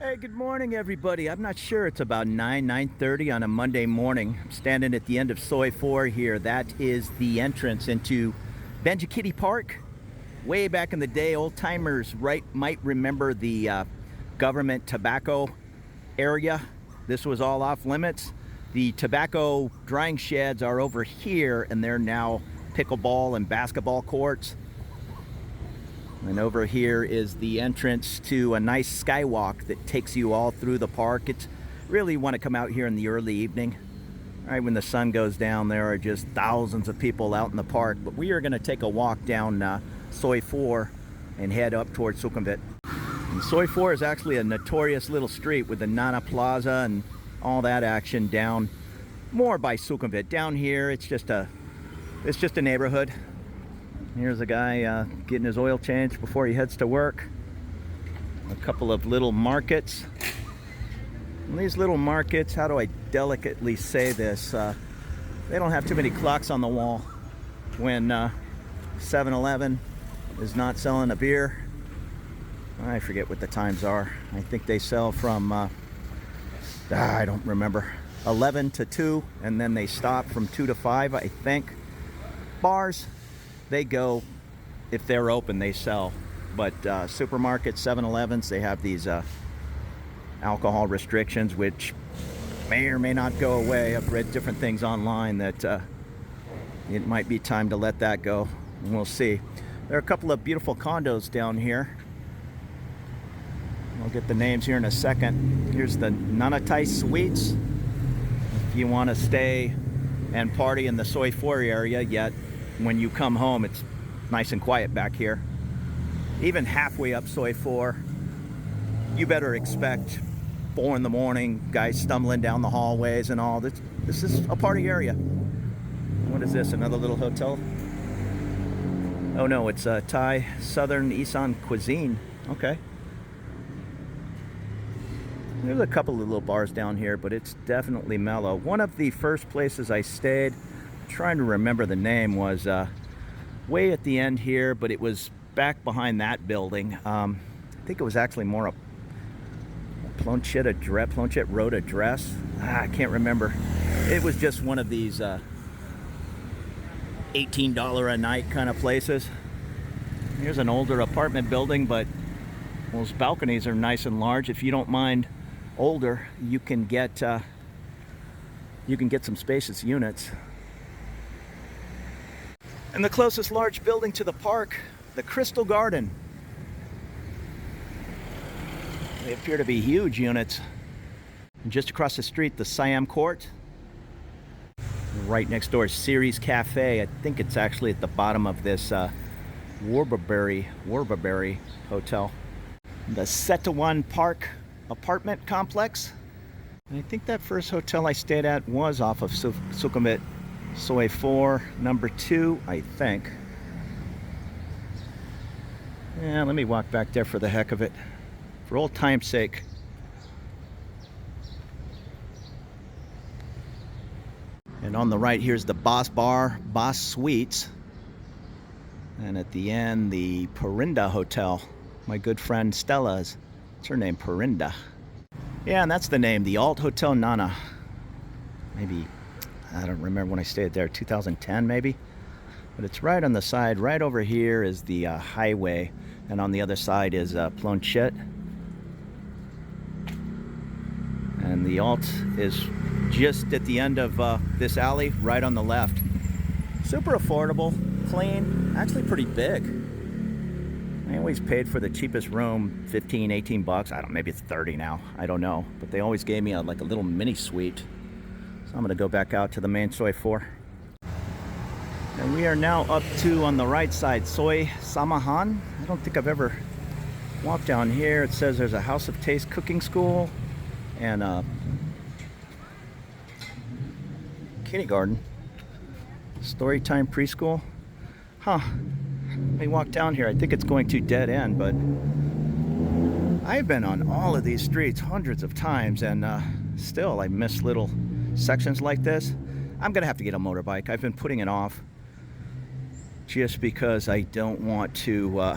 Hey, good morning, everybody. I'm not sure. It's about 9:30 on a Monday morning. I'm standing at the end of Soi 4 here. That is the entrance into Benjakitti Park. Way back in the day, old timers might remember the government tobacco area. This was all off limits. The tobacco drying sheds are over here, and they're now pickleball and basketball courts. And over here is the entrance to a nice skywalk that takes you all through the park. It's really, want to come out here in the early evening. Right when the sun goes down, there are just thousands of people out in the park. But we are going to take a walk down Soi 4 and head up towards Sukhumvit. And Soi 4 is actually a notorious little street with the Nana Plaza and all that action down more by Sukhumvit. Down here, it's just a neighborhood. Here's a guy getting his oil changed before he heads to work. A couple of little markets. And these little markets, how do I delicately say this? They don't have too many clocks on the wall. When 7-Eleven is not selling a beer, I forget what the times are. I think they sell from, I don't remember, 11 to 2, and then they stop from 2 to 5, I think. Bars, they go, if they're open, they sell. But supermarkets, 7-Elevens, they have these alcohol restrictions, which may or may not go away. I've read different things online that it might be time to let that go. And we'll see. There are a couple of beautiful condos down here. I'll get the names here in a second. Here's the Nanatai Suites. If you want to stay and party in the Soi 4 area, yet when you come home, it's nice and quiet back here. Even halfway up Soi 4, you better expect 4 in the morning, guys stumbling down the hallways and all. This is a party area. What is this, another little hotel? Oh no, it's Thai Southern Isan cuisine. Okay. There's a couple of little bars down here, but it's definitely mellow. One of the first places I stayed, trying to remember the name, was way at the end here, but it was back behind that building. I think it was actually more a Planchet Road address. I can't remember. It was just one of these $18 a night kind of places. Here's an older apartment building, but those balconies are nice and large. If you don't mind older, you can get some spacious units. And the closest large building to the park, the Crystal Garden. They appear to be huge units. And just across the street, the Siam Court. Right next door is Ceres Cafe. I think it's actually at the bottom of this Warburberry Hotel. The Setawan Park apartment complex. And I think that first hotel I stayed at was off of Sukhumvit. Soi 4, number 2, I think. Yeah, let me walk back there for the heck of it, for old time's sake. And on the right, here's the Boss Bar, Boss Suites. And at the end, the Parinda Hotel. My good friend Stella's. What's her name? Parinda. Yeah, and that's the name, the Alt Hotel Nana. Maybe, I don't remember when I stayed there, 2010 maybe? But it's right on the side. Right over here is the highway, and on the other side is Planchet. And the Alt is just at the end of this alley, right on the left. Super affordable, clean, actually pretty big. I always paid for the cheapest room, 15, 18 bucks. I don't know, maybe it's 30 now, I don't know. But they always gave me like a little mini suite. So I'm gonna go back out to the main Soi 4. And we are now up to, on the right side, Soi Samahan. I don't think I've ever walked down here. It says there's a House of Taste cooking school and a kindergarten, Storytime preschool. Huh, let me walk down here. I think it's going to dead end, but I've been on all of these streets hundreds of times, and still I miss little sections like this. I'm gonna have to get a motorbike. I've been putting it off just because I don't want to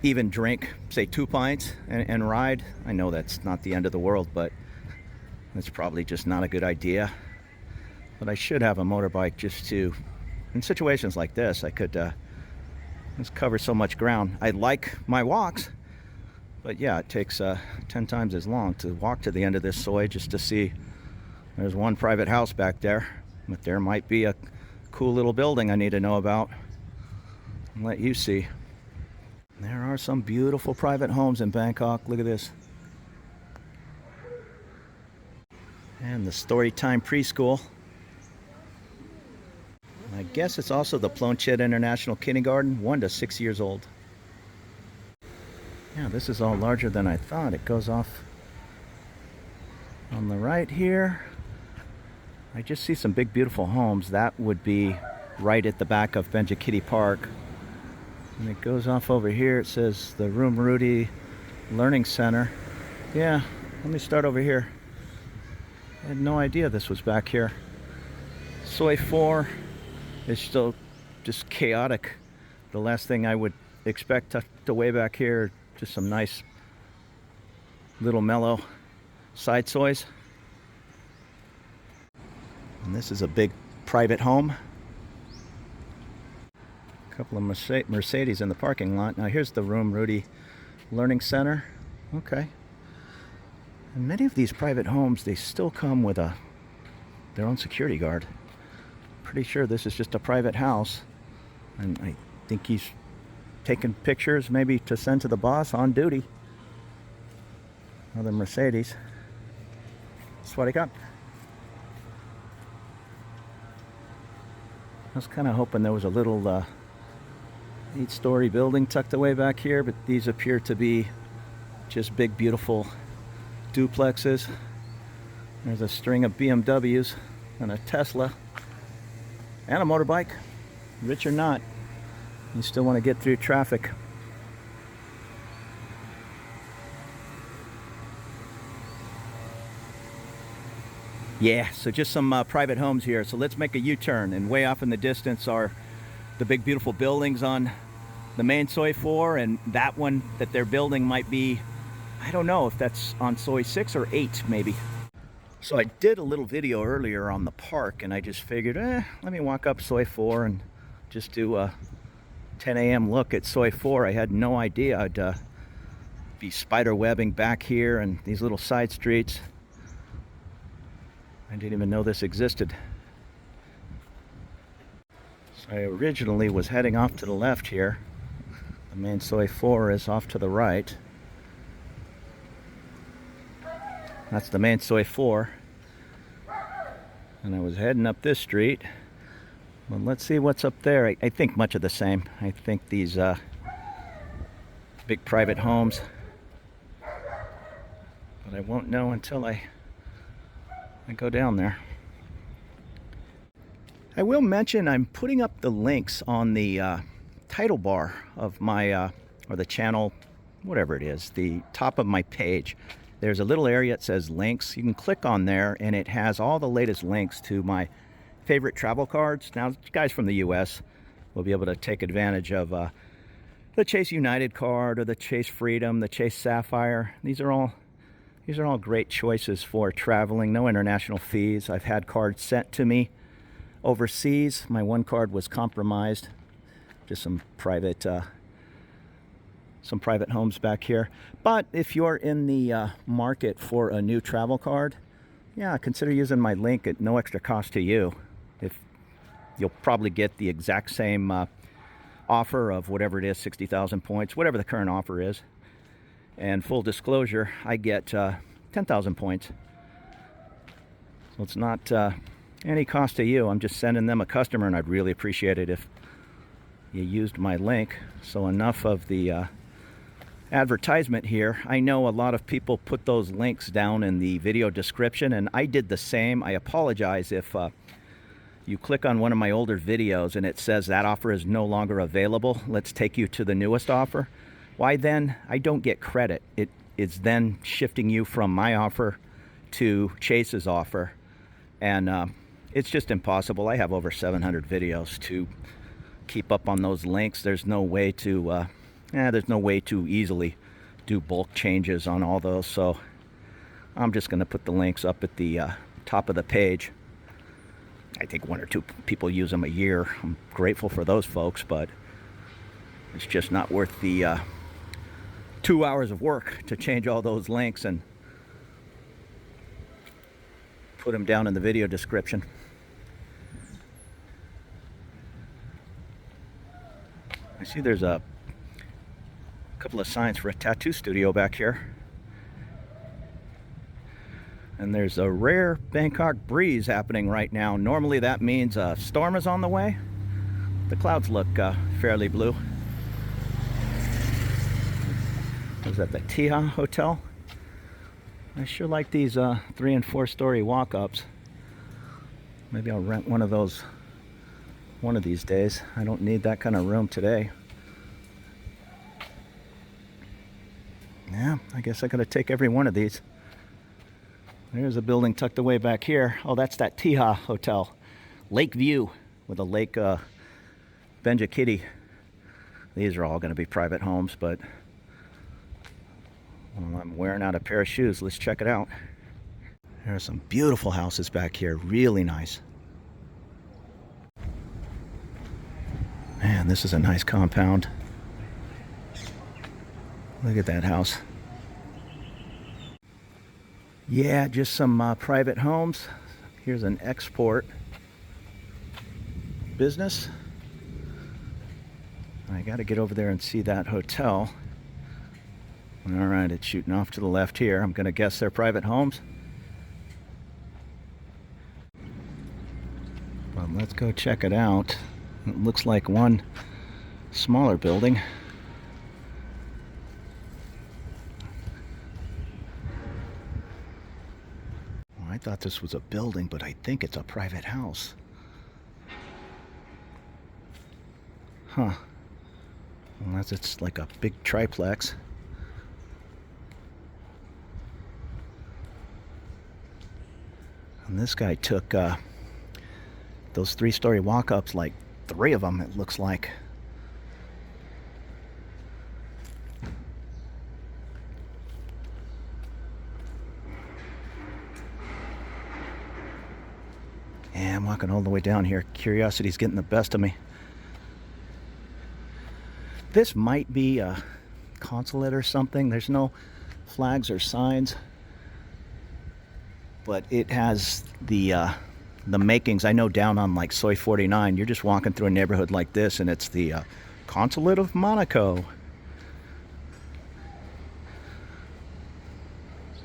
even drink, say, 2 pints and ride. I know that's not the end of the world, but it's probably just not a good idea. But I should have a motorbike just to, in situations like this, I could just cover so much ground. I like my walks, but yeah, it takes 10 times as long to walk to the end of this soi just to see. There's one private house back there, but there might be a cool little building I need to know about and let you see. There are some beautiful private homes in Bangkok. Look at this. And the Storytime Preschool. I guess it's also the Plonchit International Kindergarten, 1 to 6 years old. Yeah, this is all larger than I thought. It goes off on the right here. I just see some big, beautiful homes. That would be right at the back of Benjakitti Park. And it goes off over here. It says the Rudy Learning Center. Yeah, let me start over here. I had no idea this was back here. Soi 4 is still just chaotic. The last thing I would expect tucked away back here, just some nice little mellow side sois. And this is a big private home. A couple of Mercedes in the parking lot. Now here's the Rudy Learning Center. Okay. And many of these private homes, they still come with their own security guard. Pretty sure this is just a private house. And I think he's taking pictures maybe to send to the boss on duty. Another Mercedes. That's what I got. I was kind of hoping there was a little 8-story building tucked away back here, but these appear to be just big, beautiful duplexes. There's a string of BMWs and a Tesla and a motorbike. Rich or not, you still want to get through traffic. Yeah, so just some private homes here. So let's make a U-turn, and way off in the distance are the big beautiful buildings on the main Soi 4, and that one that they're building might be, I don't know if that's on Soi 6 or 8 maybe. So I did a little video earlier on the park, and I just figured, let me walk up Soi 4 and just do a 10 a.m. look at Soi 4. I had no idea I'd be spider webbing back here and these little side streets. I didn't even know this existed. So I originally was heading off to the left here. The main Soi 4 is off to the right. That's the main Soi 4. And I was heading up this street. Well, let's see what's up there. I think much of the same. I think these big private homes. But I won't know until I go down there. I will mention I'm putting up the links on the title bar of my, or the channel, whatever it is, the top of my page. There's a little area that says links. You can click on there and it has all the latest links to my favorite travel cards. Now, guys from the US will be able to take advantage of the Chase United card or the Chase Freedom, the Chase Sapphire. These are all great choices for traveling. No international fees. I've had cards sent to me overseas. My one card was compromised. Just some private homes back here. But if you're in the market for a new travel card, yeah, consider using my link at no extra cost to you. If you'll probably get the exact same offer of whatever it is, 60,000 points, whatever the current offer is. And full disclosure, I get 10,000 points. So it's not any cost to you. I'm just sending them a customer, and I'd really appreciate it if you used my link. So enough of the advertisement here. I know a lot of people put those links down in the video description, and I did the same. I apologize if you click on one of my older videos and it says that offer is no longer available. Let's take you to the newest offer. Why then? I don't get credit. It is then shifting you from my offer to Chase's offer. And it's just impossible. I have over 700 videos to keep up on those links. There's no way to there's no way to easily do bulk changes on all those, so I'm just going to put the links up at the top of the page. I think 1 or 2 people use them a year. I'm grateful for those folks, but it's just not worth the 2 hours of work to change all those links and put them down in the video description. I see there's a couple of signs for a tattoo studio back here. And there's a rare Bangkok breeze happening right now. Normally that means a storm is on the way. The clouds look fairly blue. Is that the Tiha Hotel? I sure like these 3- and 4-story walk-ups. Maybe I'll rent one of those one of these days. I don't need that kind of room today. Yeah, I guess I gotta take every one of these. There's a building tucked away back here. Oh, that's that Tiha Hotel. Lake View with a lake, Benjakitti. These are all gonna be private homes, but well, I'm wearing out a pair of shoes. Let's check it out. There are some beautiful houses back here, really nice. Man, this is a nice compound. Look at that house. Yeah, just some private homes. Here's an export business. I got to get over there and see that hotel. All right, it's shooting off to the left here. I'm going to guess they're private homes. Well, let's go check it out. It looks like one smaller building. I thought this was a building, but I think it's a private house. Huh. Unless it's like a big triplex. And this guy took those 3-story walk-ups, like 3 of them, it looks like. Yeah, I'm walking all the way down here. Curiosity's getting the best of me. This might be a consulate or something. There's no flags or signs, but it has the makings. I know down on like Soi 49, you're just walking through a neighborhood like this, and it's the consulate of Monaco.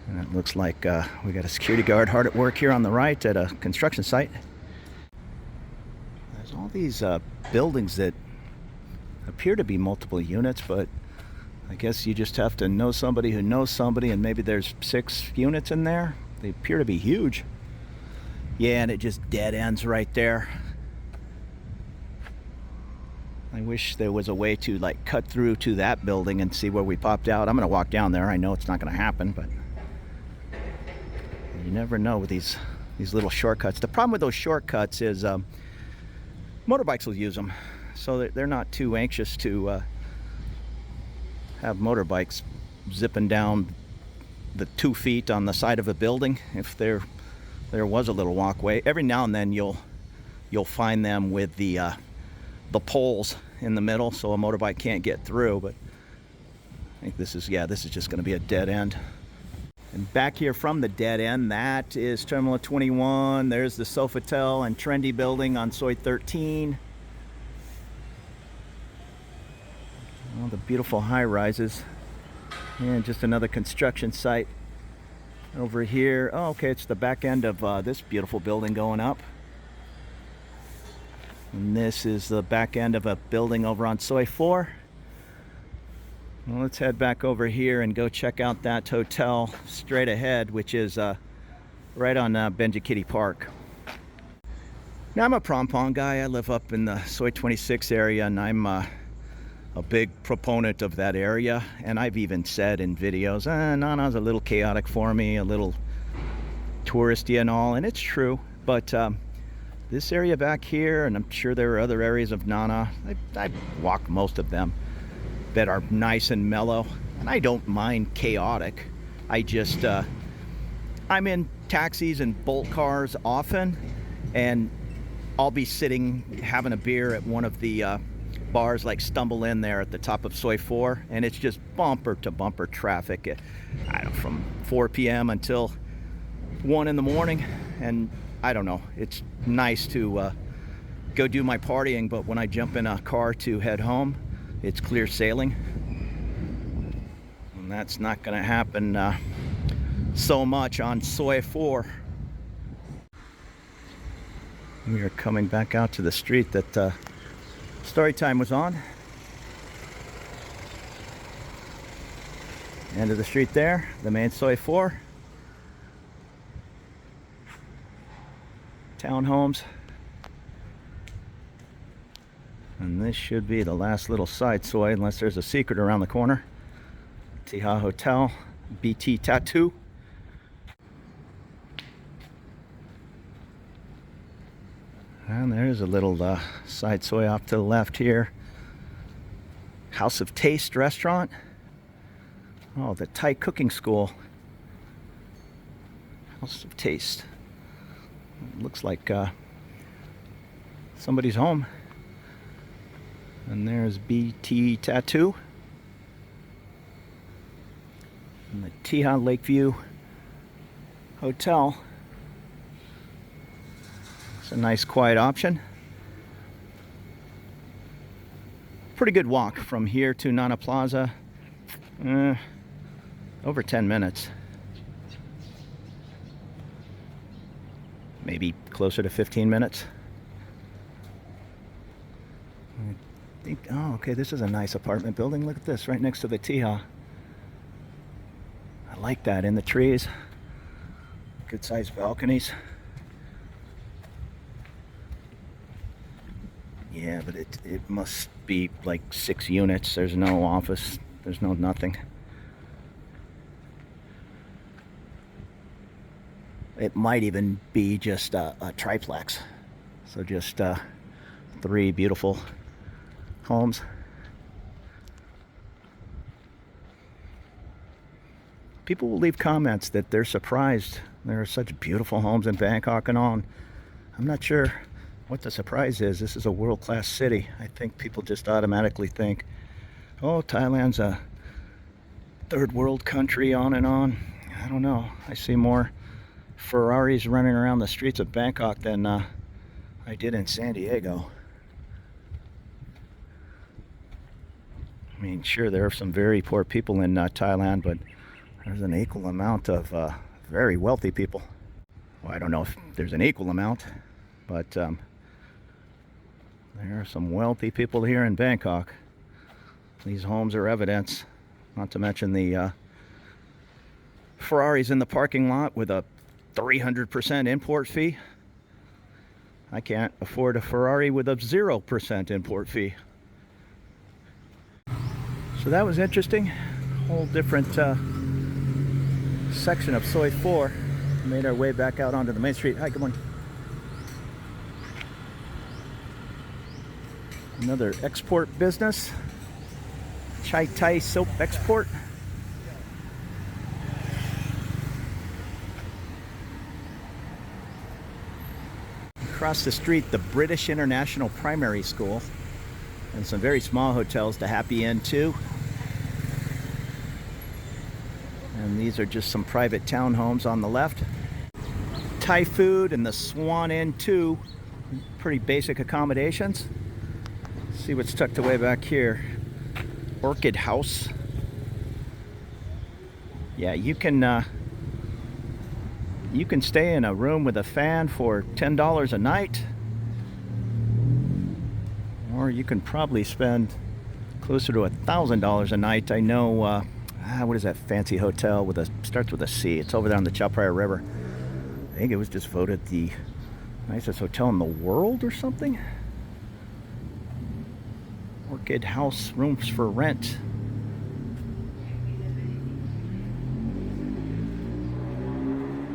And it looks like we got a security guard hard at work here on the right at a construction site. There's all these buildings that appear to be multiple units, but I guess you just have to know somebody who knows somebody, and maybe there's 6 units in there. They appear to be huge. Yeah, and it just dead ends right there. I wish there was a way to like cut through to that building and see where we popped out. I'm gonna walk down there. I know it's not gonna happen, but you never know with these little shortcuts. The problem with those shortcuts is motorbikes will use them, so they're not too anxious to have motorbikes zipping down the 2 feet on the side of a building. If there was a little walkway, every now and then you'll find them with the poles in the middle, so a motorbike can't get through. But I think this is just going to be a dead end. And back here from the dead end, that is Terminal 21. There's the Sofitel and Trendy building on Soi 13. All the beautiful high rises. And just another construction site over here. Oh, okay, it's the back end of this beautiful building going up. And this is the back end of a building over on Soi 4. Well, let's head back over here and go check out that hotel straight ahead, which is right on Benjakitti Park. Now, I'm a Prompong guy. I live up in the Soi 26 area, and I'm a big proponent of that area. And I've even said in videos, Nana's a little chaotic for me, a little touristy and all, and it's true. But this area back here, and I'm sure there are other areas of Nana, I've walked most of them. that are nice and mellow. And I don't mind chaotic. I just, I'm in taxis and Bolt cars often, and I'll be sitting having a beer at one of the bars, like stumble in there at the top of Soi 4, and it's just bumper to bumper traffic, I don't know, from 4 p.m. until 1 in the morning. And I don't know, it's nice to go do my partying, but when I jump in a car to head home, it's clear sailing. And that's not going to happen so much on Soi 4. We are coming back out to the street that Storytime was on. End of the street there, the main Soi 4. Townhomes. And this should be the last little side Soi, unless there's a secret around the corner. Tiha Hotel, BT Tattoo. And there's a little side Soi off to the left here. House of Taste restaurant. Oh, the Thai cooking school. House of Taste. Looks like somebody's home. And there's BT Tattoo. And the Tiha Lakeview Hotel. It's a nice quiet option. Pretty good walk from here to Nana Plaza. Over 10 minutes. Maybe closer to 15 minutes. I think, oh, okay, this is a nice apartment building. Look at this, right next to the Tiha. I like that, in the trees. Good sized balconies. Yeah, but it must be like 6 units. There's no office. There's no nothing. It might even be just a triplex. So just 3 beautiful homes. People will leave comments that they're surprised there are such beautiful homes in Bangkok and all. I'm not sure what the surprise is. This is a world-class city. I think people just automatically think, oh, Thailand's a third world country, on and on. I don't know. I see more Ferraris running around the streets of Bangkok than I did in San Diego. I mean, sure, there are some very poor people in Thailand, but there's an equal amount of very wealthy people. Well, I don't know if there's an equal amount, but there are some wealthy people here in Bangkok. These homes are evidence, not to mention the Ferraris in the parking lot with a 300% import fee. I can't afford a Ferrari with a 0% import fee. So that was interesting. Whole different section of Soi 4. Made our way back out onto the main street. Hi, good morning. Another export business. Chai Thai soap export. Across the street, the British International Primary School, and some very small hotels to Happy Inn too. And these are just some private townhomes on the left. Thai food and the Swan Inn too. Pretty basic accommodations. Let's see what's tucked away back here. Orchid House. Yeah, you can stay in a room with a fan for $10 a night, or you can probably spend closer to $1,000 a night. I know, what is that fancy hotel with a starts with a C? It's over there on the Chao Phraya River. I think it was just voted the nicest hotel in the world or something. Orchid House, rooms for rent.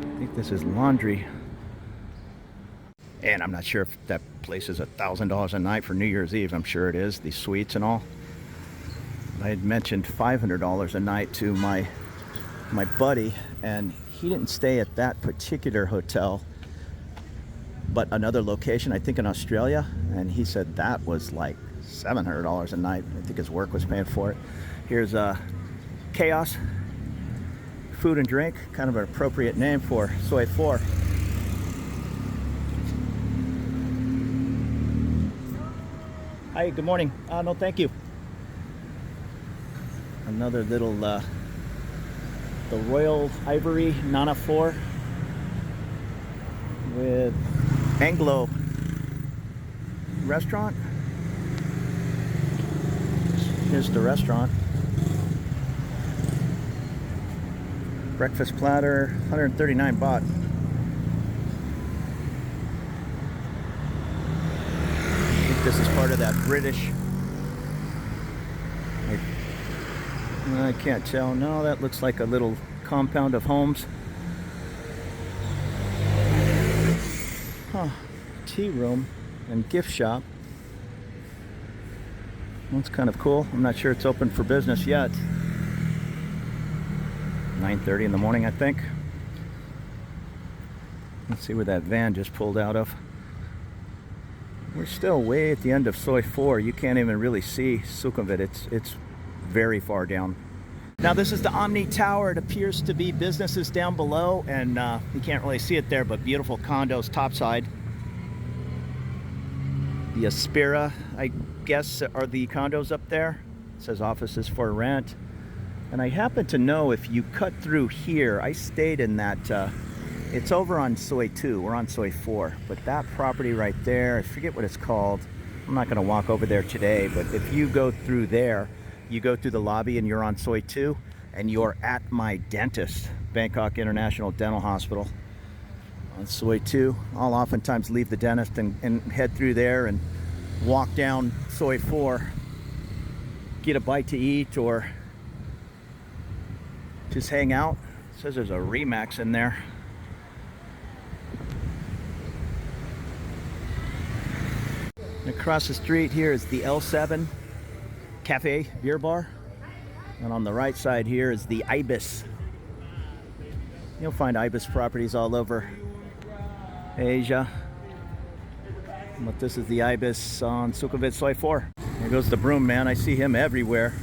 I think this is laundry. And I'm not sure if that place is $1,000 a night for New Year's Eve. I'm sure it is, these suites and all. I had mentioned $500 a night to my buddy, and he didn't stay at that particular hotel, but another location, I think in Australia, and he said that was like $700 a night. I think his work was paying for it. Here's Chaos Food and Drink, kind of an appropriate name for Soi 4. Hi, good morning. No, thank you. Another little, the Royal Ivory Nana 4 with Anglo restaurant. Here's the restaurant. Breakfast platter, 139 baht. I think this is part of that British. I can't tell. No, that looks like a little compound of homes. Huh. Tea room and gift shop. That's kind of cool. I'm not sure it's open for business yet. 9:30 in the morning, I think. Let's see where that van just pulled out of. We're still way at the end of Soi 4. You can't even really see Sukhumvit. It's very far down. Now this is the Omni Tower. It appears to be businesses down below, and you can't really see it there, but beautiful condos topside. The Aspira, I guess, are the condos up there. It says offices for rent. And I happen to know if you cut through here, I stayed in that, it's over on Soi 2, we're on Soi 4, but that property right there, I forget what it's called. I'm not gonna walk over there today, but if you go through there, you go through the lobby and you're on Soi 2, and you're at my dentist, Bangkok International Dental Hospital on Soi 2. I'll oftentimes leave the dentist and head through there and walk down Soi 4, get a bite to eat, or just hang out. It says there's a Remax in there. And across the street here is the L7 Cafe Beer Bar. And on the right side here is the Ibis. You'll find Ibis properties all over Asia. But this is the Ibis on Sukhumvit Soi 4. Here goes the broom man. I see him everywhere.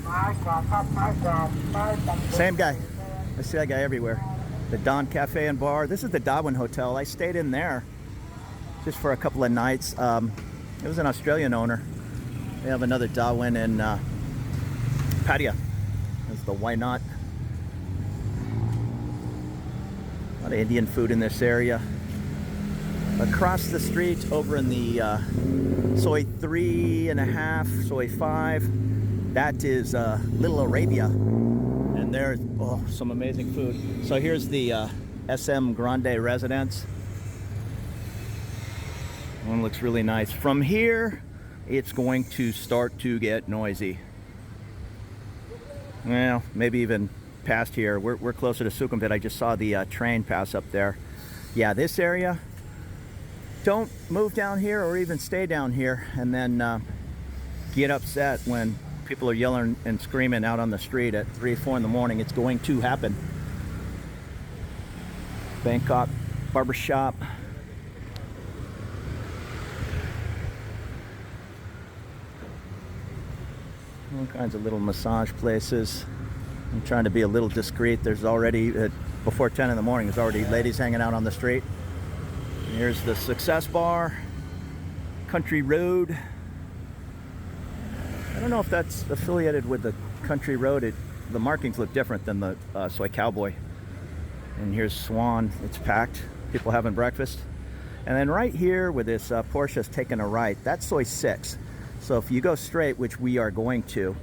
Same guy. I see that guy everywhere. The Don Cafe and Bar. This is the Darwin Hotel. I stayed in there just for a couple of nights. It was an Australian owner. They have another Darwin in Pattaya. That's the Why Not. A lot of Indian food in this area. Across the street over in the Soi 3.5, Soi 5, that is Little Arabia. And there's some amazing food. So here's the SM Grande residence. One looks really nice. From here, it's going to start to get noisy. Well, maybe even past here. We're closer to Sukhumvit. I just saw the train pass up there. Yeah, this area, don't move down here or even stay down here and then get upset when people are yelling and screaming out on the street at 3 or 4 in the morning. It's going to happen. Bangkok barbershop. All kinds of little massage places. I'm trying to be a little discreet. There's already, before 10 in the morning, there's already ladies hanging out on the street. And here's the Success Bar, Country Road. I don't know if that's affiliated with the Country Road. The markings look different than the Soi Cowboy. And here's Swan. It's packed. People having breakfast. And then right here where this Porsche's taking a right, that's Soi 6. So if you go straight, which we are going to,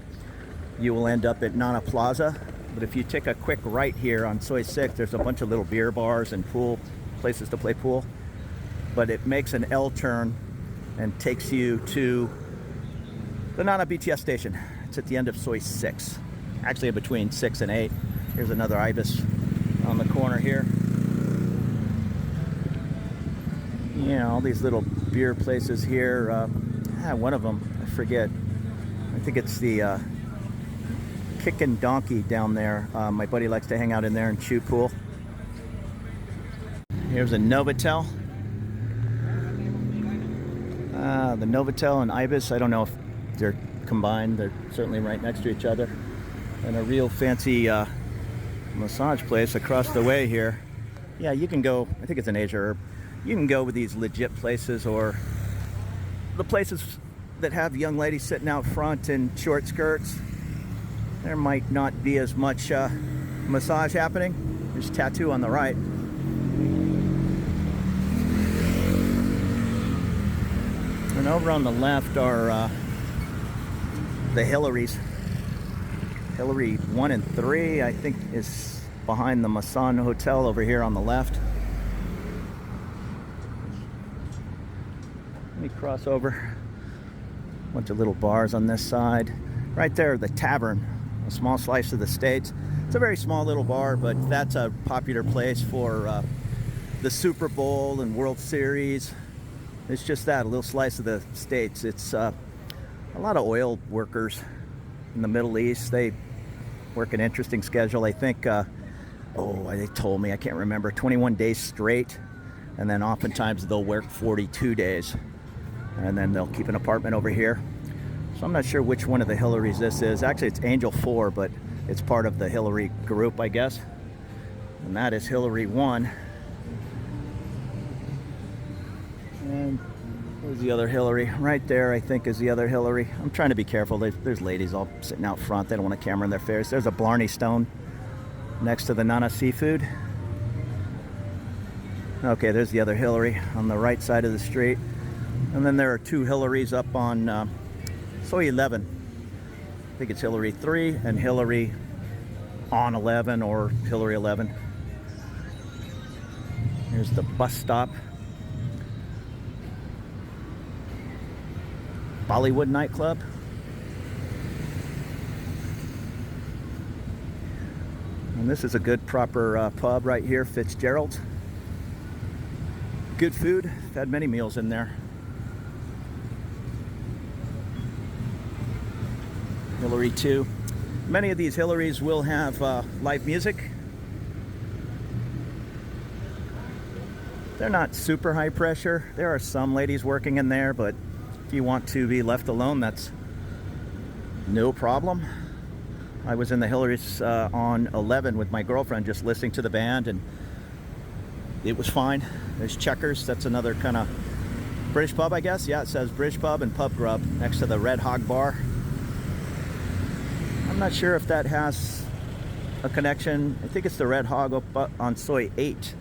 you will end up at Nana Plaza. But if you take a quick right here on Soi 6, there's a bunch of little beer bars and pool places to play pool. But it makes an L turn and takes you to the Nana BTS station. It's at the end of Soi 6. Actually between 6 and 8. Here's another Ibis on the corner here. Yeah, all these little beer places here. One of them, I forget. I think it's the Kickin' Donkey down there. My buddy likes to hang out in there and shoot pool. Here's a Novotel. The Novotel and Ibis, I don't know if they're combined. They're certainly right next to each other. And a real fancy massage place across the way here. Yeah, you can go, I think it's an Asia Herb. You can go with these legit places, or the places that have young ladies sitting out front in short skirts. There might not be as much massage happening. There's a tattoo on the right. And over on the left are the Hillarys. Hillary 1 and 3, I think, is behind the Masan Hotel over here on the left. Let me cross over. Bunch of little bars on this side. Right there, the Tavern, a small slice of the States. It's a very small little bar, but that's a popular place for the Super Bowl and World Series. It's just that, a little slice of the States. It's a lot of oil workers in the Middle East. They work an interesting schedule. I think, they told me, I can't remember, 21 days straight. And then oftentimes they'll work 42 days. And then they'll keep an apartment over here. So I'm not sure which one of the Hillarys this is. Actually, it's Angel 4, but it's part of the Hillary group, I guess. And that is Hillary 1. And there's the other Hillary. Right there, I think, is the other Hillary. I'm trying to be careful. There's ladies all sitting out front. They don't want a camera in their face. There's a Blarney Stone next to the Nana Seafood. Okay, there's the other Hillary on the right side of the street. And then there are two Hillarys up on Soi 11. I think it's Hillary 3 and Hillary on 11, or Hillary 11. Here's the bus stop. Bollywood nightclub. And this is a good proper pub right here, Fitzgerald's. Good food. I've had many meals in there. Hillary 2. Many of these Hillarys will have live music. They're not super high pressure. There are some ladies working in there, but if you want to be left alone, that's no problem. I was in the Hillarys on 11 with my girlfriend, just listening to the band, and it was fine. There's Checkers. That's another kind of British pub, I guess. Yeah, it says British Pub and Pub Grub next to the Red Hog Bar. I'm not sure if that has a connection. I think it's the Red Hog up on Soi 8.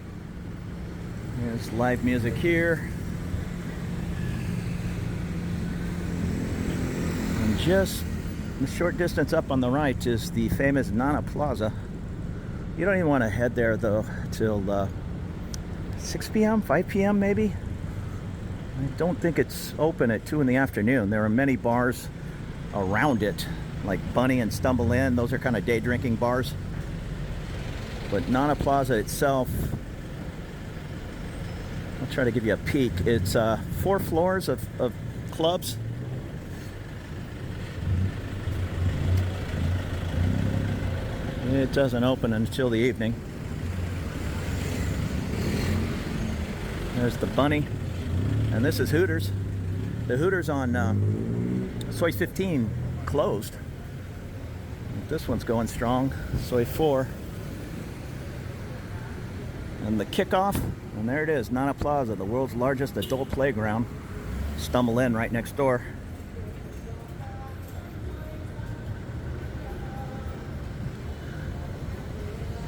There's live music here. And just a short distance up on the right is the famous Nana Plaza. You don't even want to head there though till 6 p.m., 5 p.m. maybe. I don't think it's open at 2 in the afternoon. There are many bars around it, like Bunny and Stumble Inn. Those are kind of day drinking bars. But Nana Plaza itself, I'll try to give you a peek. It's 4 floors of clubs. It doesn't open until the evening. There's the Bunny. And this is Hooters. The Hooters on Soi 15 closed. This one's going strong. Soi 4. And the kickoff, and there it is, Nana Plaza, the world's largest adult playground. Stumble in right next door.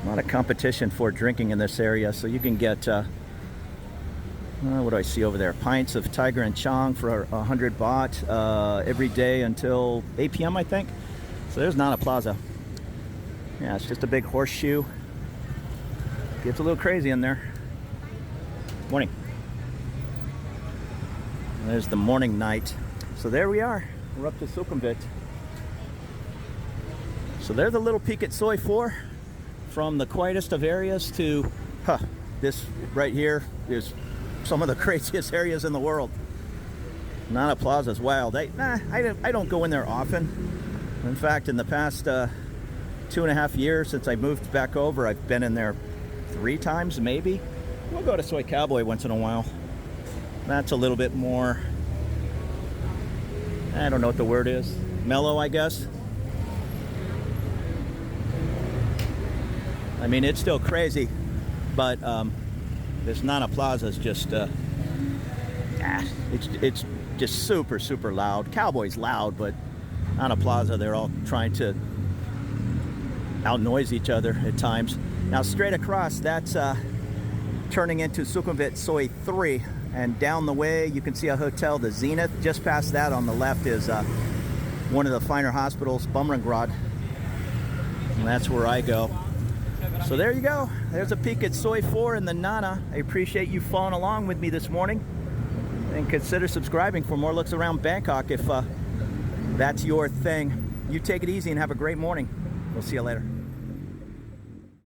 A lot of competition for drinking in this area, so you can get what do I see over there? Pints of Tiger and Chong for 100 baht every day until 8 p.m. I think. So there's Nana Plaza. Yeah, it's just a big horseshoe. Gets a little crazy in there. Morning. And there's the morning night. So there we are. We're up to Sukhumvit. So there's a little peek at Soi 4. From the quietest of areas to this right here is some of the craziest areas in the world. Nana Plaza is wild. I don't go in there often. In fact, in the past 2.5 years since I moved back over. I've been in there 3 times, maybe. We'll go to Soy Cowboy once in a while. That's a little bit more, I don't know what the word is, mellow, I guess. I mean, it's still crazy, but this Nana Plaza is just, it's just super, super loud. Cowboy's loud, but Nana Plaza, they're all trying to outnoise each other at times. Now, straight across, that's turning into Sukhumvit Soy 3, and down the way, you can see a hotel, the Zenith. Just past that on the left is one of the finer hospitals, Bumrungrad, and that's where I go. So there you go. There's a peek at Soy 4 in the Nana. I appreciate you following along with me this morning. And consider subscribing for more looks around Bangkok if that's your thing. You take it easy and have a great morning. We'll see you later.